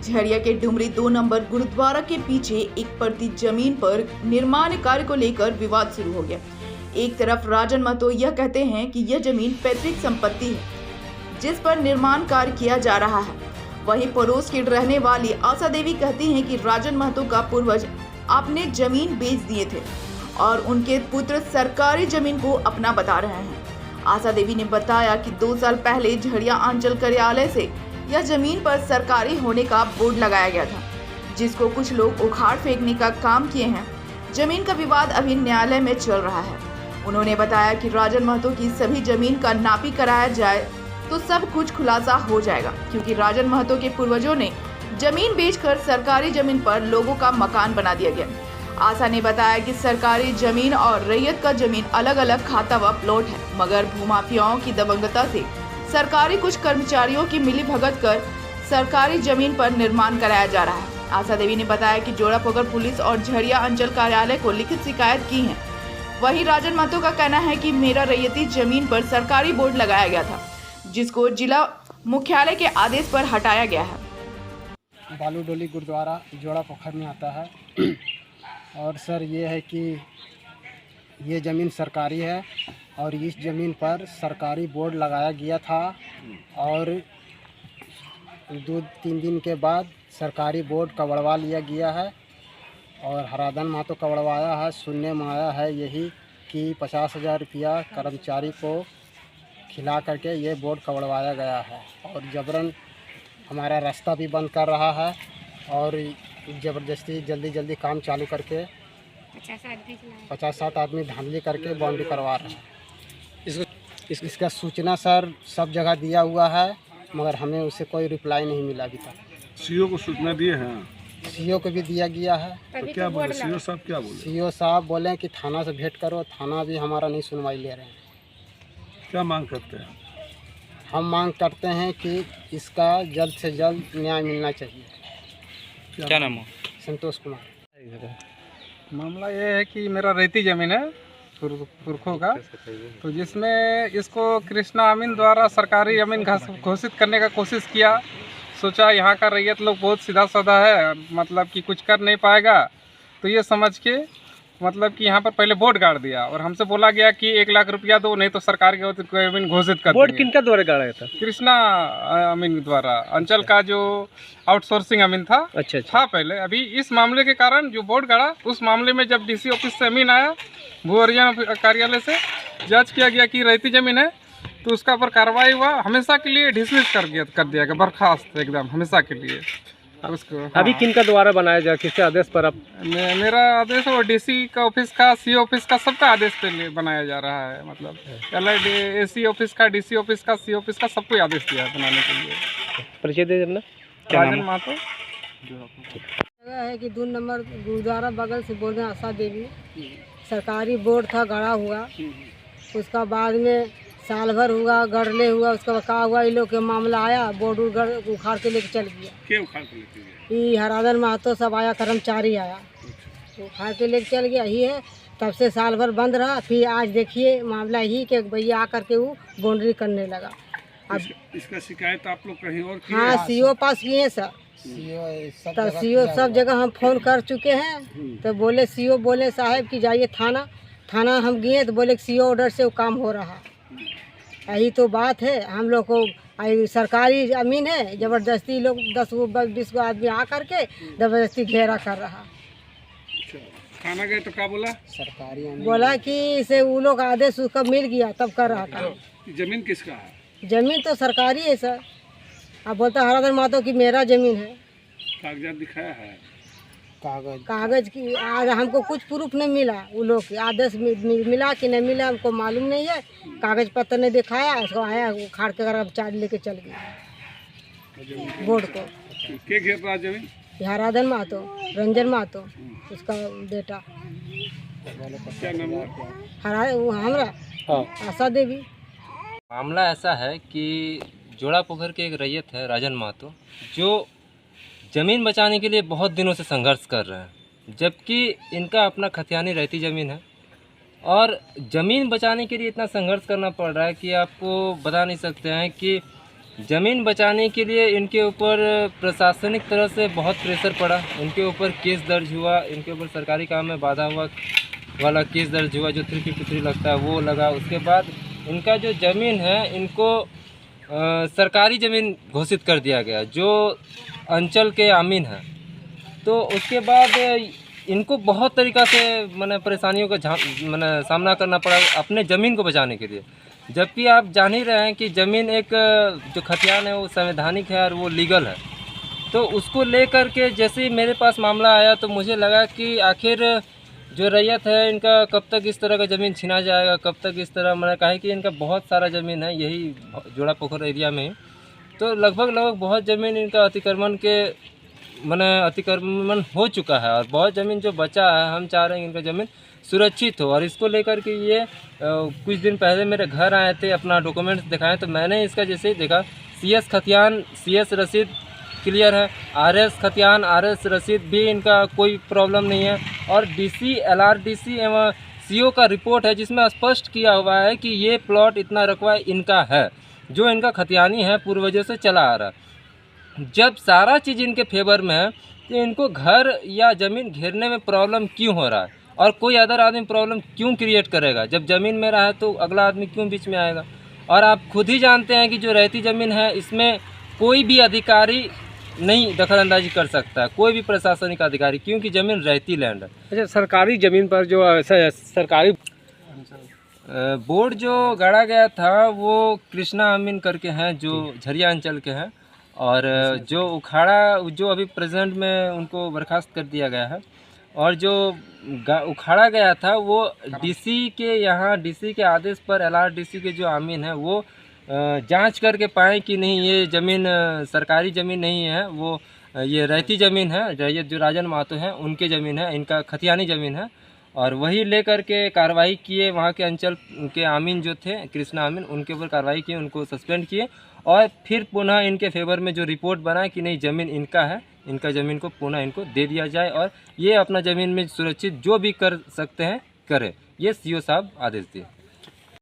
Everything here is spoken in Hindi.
झरिया के डुमरी 2 नंबर गुरुद्वारा के पीछे एक पड़ती जमीन पर निर्माण कार्य को लेकर विवाद शुरू हो गया। एक तरफ राजन महतो यह कहते हैं कि यह जमीन पैतृक संपत्ति है जिस पर निर्माण कार्य किया जा रहा है। वहीं पड़ोस की रहने वाली आशा देवी कहती हैं कि राजन महतो का पूर्वज अपने जमीन बेच दिए थे और उनके पुत्र सरकारी जमीन को अपना बता रहे हैं। आशा देवी ने बताया कि 2 साल पहले झरिया अंचल कार्यालय से यह जमीन पर सरकारी होने का बोर्ड लगाया गया था, जिसको कुछ लोग उखाड़ फेंकने का काम किए हैं। जमीन का विवाद अभी न्यायालय में चल रहा है। उन्होंने बताया कि राजन महतो की सभी जमीन का नापी कराया जाए तो सब कुछ खुलासा हो जाएगा, क्योंकि राजन महतो के पूर्वजों ने जमीन बेचकर सरकारी जमीन पर लोगों का मकान बना दिया गया। आशा ने बताया कि सरकारी जमीन और रैयत का जमीन अलग अलग खाता व प्लॉट है, मगर भूमाफियाओं की दबंगता से सरकारी कुछ कर्मचारियों की मिलीभगत कर सरकारी जमीन पर निर्माण कराया जा रहा है। आशा देवी ने बताया कि जोड़ापोखर पुलिस और झरिया अंचल कार्यालय को लिखित शिकायत की है। वहीं राजन महतो का कहना है कि मेरा रैयती जमीन पर सरकारी बोर्ड लगाया गया था, जिसको जिला मुख्यालय के आदेश पर हटाया गया है। बालू डोली गुरुद्वारा जोड़ापोखर में आता है और सर ये है कि ये ज़मीन सरकारी है और इस ज़मीन पर सरकारी बोर्ड लगाया गया था और 2-3 दिन के बाद सरकारी बोर्ड कवड़वा लिया गया है और हराधन महतो कवड़वाया है। सुनने में आया है यही कि 50,000 रुपया कर्मचारी को खिला करके ये बोर्ड कवड़वाया गया है और जबरन हमारा रास्ता भी बंद कर रहा है और ज़बरदस्ती जल्दी काम चालू करके 50-60 आदमी धांधली करके बाउंड्री करवा रहे हैं। इसका सूचना सर सब जगह दिया हुआ है, मगर हमें उससे कोई रिप्लाई नहीं मिला अभी तक। सीओ को सूचना दिए हैं? सीओ को भी दिया गया है। तो क्या बोले सीओ साहब? क्या बोले? सीओ साहब बोले कि थाना से भेंट करो, थाना भी हमारा नहीं सुनवाई ले रहे हैं। क्या मांग करते हैं? हम मांग करते हैं कि इसका जल्द से जल्द न्याय मिलना चाहिए। क्या नाम है? संतोष कुमार। मामला ये है कि मेरा रैयती ज़मीन है पुरखों का, तो जिसमें इसको कृष्णा अमीन द्वारा सरकारी ज़मीन घोषित करने का कोशिश किया। सोचा यहाँ का रैयत लोग बहुत सीधा साधा है, मतलब कि कुछ कर नहीं पाएगा, तो ये समझ के मतलब कि यहाँ पर पहले बोर्ड गाड़ दिया और हमसे बोला गया कि 1 लाख रुपया दो, नहीं तो सरकार की जमीन घोषित कर। बोर्ड किनका द्वारा गाड़ा था? कृष्णा अमीन द्वारा, अंचल का जो आउटसोर्सिंग अमीन था। अच्छा। था पहले। अभी इस मामले के कारण जो बोर्ड गाड़ा, उस मामले में जब डीसी ऑफिस से अमीन आया, भू अर्जन कार्यालय से जांच किया गया कि रैयती जमीन है, तो उसका पर कार्रवाई हुआ। हमेशा के लिए डिसमिस कर दिया गया, बर्खास्त एकदम हमेशा के लिए उसको। अभी किनका द्वारा बनाया जाए, किसके आदेश पर? अब मेरा आदेश और डीसी का ऑफिस का, सी ऑफिस का, सबका आदेश पे बनाया जा रहा है। मतलब एसी ऑफिस का, डीसी ऑफिस का, सी ऑफिस का, सबको आदेश दिया है बनाने के लिए। परिचय दे देना। राजन महतो जगह है कि 2 नंबर गुरुद्वारा बगल से बोल रहे हैं। आशा देवी सरकारी बोर्ड था गड़ा हुआ, उसका बाद में साल भर हुआ गड़ले हुआ, उसका क्या हुआ, ये लोग के मामला आया, बोर्ड उखाड़ के लेके चल गया। क्या उखाड़ के लेके गया? ये हराधन महतो सब आया, कर्मचारी आया, उखाड़ के लेके चल गया। ही है तब से साल भर बंद रहा। फिर आज देखिए मामला ही कि भैया आकर के वो बाउंड्री करने लगा। अब इसका शिकायत आप लोग कहीं और किए? हाँ, सीओ पास किए हैं सर। तब सीओ सब जगह हम फोन कर चुके हैं, तो बोले सीओ बोले साहब कि जाइए थाना हम गए तो बोले सीओ ऑर्डर से वो काम हो रहा। यही तो बात है। हम लोग को सरकारी ज़मीन है, ज़बरदस्ती लोग 10-20 को आदमी आ करके ज़बरदस्ती घेरा कर रहा। थाना गए तो क्या बोला? सरकारी बोला कि इसे वो लोग आदेश उसका मिल गया तब कर रहा था। जमीन किसका है? जमीन तो सरकारी है सर। अब बोलता हराधन महतो कि मेरा ज़मीन है। कागजात दिखाया है? कागज की आज हमको कुछ प्रूफ नहीं मिला। वो लोग आदेश मिला कि नहीं मिला हमको मालूम नहीं है। कागज पत्र ने दिखाया, उसको आया उखाड़ के कर्मचारी लेके चल गया बोर्ड को। के घेर रहा जमीन? हराधन महतो, रंजन महतो, उसका बेटा। क्या नाम है? हमरा आशा देवी। मामला ऐसा है कि जोड़ापोखर के एक रैयत है राजन महतो, जो ज़मीन बचाने के लिए बहुत दिनों से संघर्ष कर रहे हैं, जबकि इनका अपना खतियानी रहती ज़मीन है और ज़मीन बचाने के लिए इतना संघर्ष करना पड़ रहा है कि आपको बता नहीं सकते हैं कि ज़मीन बचाने के लिए इनके ऊपर प्रशासनिक तरह से बहुत प्रेशर पड़ा, इनके ऊपर केस दर्ज हुआ, इनके ऊपर सरकारी काम में बाधा हुआ वाला केस दर्ज हुआ, जो 353 लगता है वो लगा। उसके बाद इनका जो ज़मीन है इनको सरकारी ज़मीन घोषित कर दिया गया, जो अंचल के आमीन हैं। तो उसके बाद इनको बहुत तरीक़ा से मैंने परेशानियों का सामना करना पड़ा अपने ज़मीन को बचाने के लिए। जबकि आप जान ही रहे हैं कि ज़मीन एक जो खतियान है वो संवैधानिक है और वो लीगल है। तो उसको लेकर के जैसे ही मेरे पास मामला आया तो मुझे लगा कि आखिर जो रैयत है इनका कब तक इस तरह का ज़मीन छीना जाएगा, कब तक इस तरह, मैंने कहा कि इनका बहुत सारा ज़मीन है यही जोड़ा पोखर एरिया में। तो लगभग बहुत ज़मीन इनका अतिक्रमण हो चुका है और बहुत ज़मीन जो बचा है हम चाह रहे हैं इनका ज़मीन सुरक्षित हो। और इसको लेकर के ये कुछ दिन पहले मेरे घर आए थे, अपना डॉक्यूमेंट्स दिखाएं तो मैंने इसका जैसे ही देखा CS खतियान CS रसीद क्लियर है, RS खतियान RS रसीद भी इनका कोई प्रॉब्लम नहीं है, और DC LRDC एवं CO का रिपोर्ट है जिसमें स्पष्ट किया हुआ है कि ये प्लॉट इतना रकबा इनका है, जो इनका खतियानी है पूर्वजों से चला आ रहा। जब सारा चीज़ इनके फेवर में है तो इनको घर या ज़मीन घेरने में प्रॉब्लम क्यों हो रहा है, और कोई अदर आदमी प्रॉब्लम क्यों क्रिएट करेगा? जब ज़मीन में रहा है तो अगला आदमी क्यों बीच में आएगा? और आप खुद ही जानते हैं कि जो रहती ज़मीन है इसमें कोई भी अधिकारी नहीं दखलंदाजी कर सकता, कोई भी प्रशासनिक अधिकारी, क्योंकि ज़मीन रहती लैंड है। अच्छा, सरकारी ज़मीन पर जो सरकारी बोर्ड जो गाड़ा गया था वो कृष्णा अमीन करके हैं, जो झरिया अंचल के हैं, और जो जो अभी प्रेजेंट में उनको बर्खास्त कर दिया गया है, और जो उखाड़ा गया था वो DC के आदेश पर LRDC के जो आमीन हैं वो जांच करके पाए कि नहीं ये ज़मीन सरकारी ज़मीन नहीं है, वो ये रहती ज़मीन है, रैयत जो राजन महतो हैं उनके ज़मीन है, इनका खतियानी ज़मीन है। और वही लेकर के कार्रवाई किए, वहाँ के अंचल के आमीन जो थे कृष्णा अमीन, उनके ऊपर कार्रवाई किए, उनको सस्पेंड किए, और फिर पुनः इनके फेवर में जो रिपोर्ट बना कि नहीं ज़मीन इनका है, इनका ज़मीन को पुनः इनको दे दिया जाए और ये अपना ज़मीन में सुरक्षित जो भी कर सकते हैं करें, ये CO साहब आदेश दिए।